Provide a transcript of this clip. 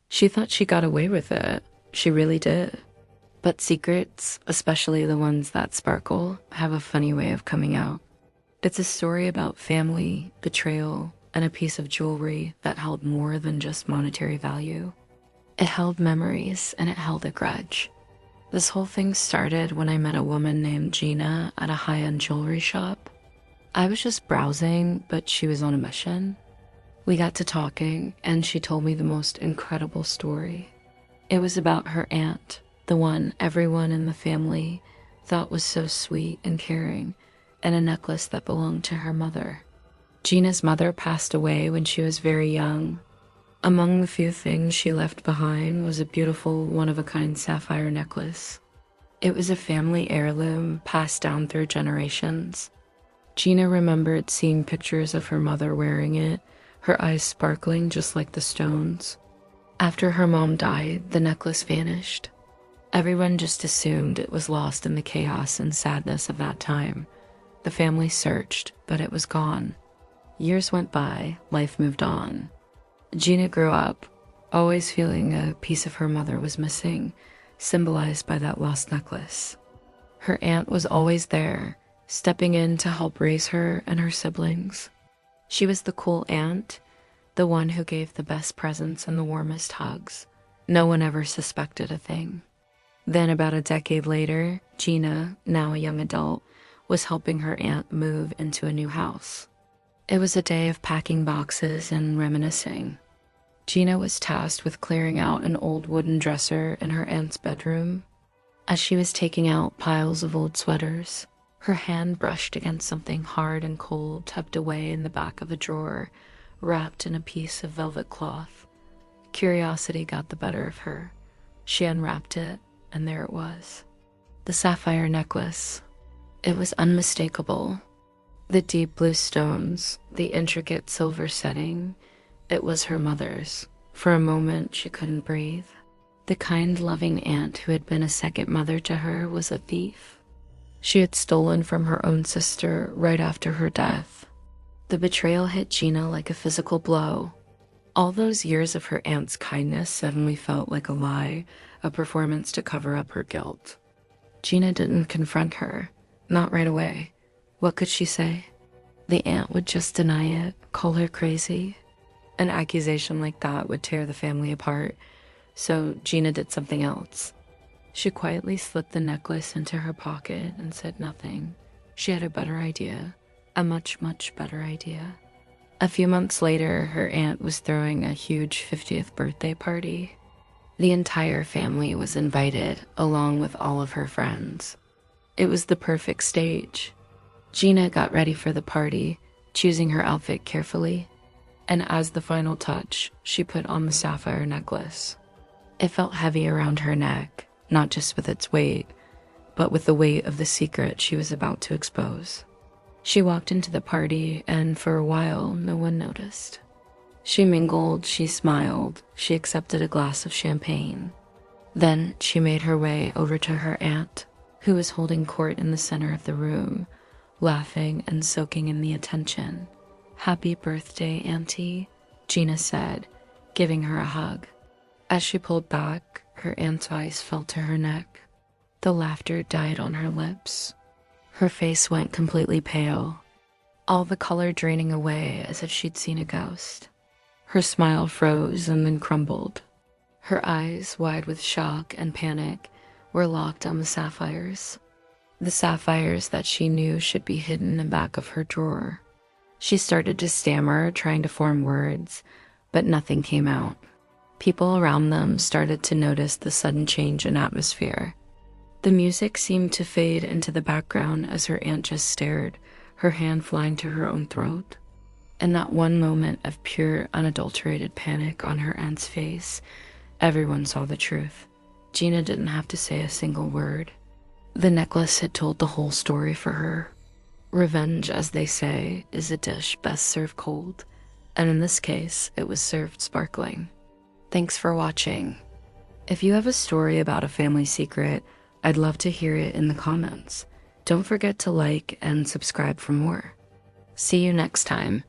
She thought she got away with it. She really did. But secrets, especially the ones that sparkle, have a funny way of coming out. It's a story about family, betrayal, and a piece of jewelry that held more than just monetary value. It held memories and it held a grudge. This whole thing started when I met a woman named Gina at a high-end jewelry shop. I was just browsing, but she was on a mission. We got to talking, and she told me the most incredible story. It was about her aunt, the one everyone in the family thought was so sweet and caring, and a necklace that belonged to her mother. Gina's mother passed away when she was very young. Among the few things she left behind was a beautiful one-of-a-kind sapphire necklace. It was a family heirloom passed down through generations. Gina remembered seeing pictures of her mother wearing it, her eyes sparkling just like the stones. After her mom died, the necklace vanished. Everyone just assumed it was lost in the chaos and sadness of that time. The family searched, but it was gone. Years went by, life moved on. Gina grew up, always feeling a piece of her mother was missing, symbolized by that lost necklace. Her aunt was always there, stepping in to help raise her and her siblings. She was the cool aunt, the one who gave the best presents and the warmest hugs. No one ever suspected a thing. Then about a decade later, Gina, now a young adult, was helping her aunt move into a new house. It was a day of packing boxes and reminiscing. Gina was tasked with clearing out an old wooden dresser in her aunt's bedroom. As she was taking out piles of old sweaters, her hand brushed against something hard and cold tucked away in the back of a drawer, wrapped in a piece of velvet cloth. Curiosity got the better of her. She unwrapped it, and there it was. The sapphire necklace. It was unmistakable. The deep blue stones, the intricate silver setting, it was her mother's. For a moment, she couldn't breathe. The kind, loving aunt who had been a second mother to her was a thief. She had stolen from her own sister right after her death. The betrayal hit Gina like a physical blow. All those years of her aunt's kindness suddenly felt like a lie, a performance to cover up her guilt. Gina didn't confront her, not right away. What could she say? The aunt would just deny it, call her crazy. An accusation like that would tear the family apart, so Gina did something else. She quietly slipped the necklace into her pocket and said nothing. She had a better idea, a much, much better idea. A few months later, her aunt was throwing a huge 50th birthday party. The entire family was invited, along with all of her friends. It was the perfect stage. Gina got ready for the party, choosing her outfit carefully, and as the final touch, she put on the sapphire necklace. It felt heavy around her neck, not just with its weight, but with the weight of the secret she was about to expose. She walked into the party, and for a while, no one noticed. She mingled, she smiled, she accepted a glass of champagne. Then she made her way over to her aunt, who was holding court in the center of the room, laughing and soaking in the attention. "Happy birthday, Auntie," Gina said, giving her a hug. As she pulled back, her aunt's eyes fell to her neck. The laughter died on her lips. Her face went completely pale, all the color draining away as if she'd seen a ghost. Her smile froze and then crumbled. Her eyes, wide with shock and panic, were locked on the sapphires that she knew should be hidden in the back of her drawer. She started to stammer, trying to form words, but nothing came out. People around them started to notice the sudden change in atmosphere. The music seemed to fade into the background as her aunt just stared, her hand flying to her own throat. In that one moment of pure, unadulterated panic on her aunt's face, everyone saw the truth. Gina didn't have to say a single word. The necklace had told the whole story for her. Revenge, as they say, is a dish best served cold, and in this case, it was served sparkling. Thanks for watching. If you have a story about a family secret, I'd love to hear it in the comments. Don't forget to like and subscribe for more. See you next time.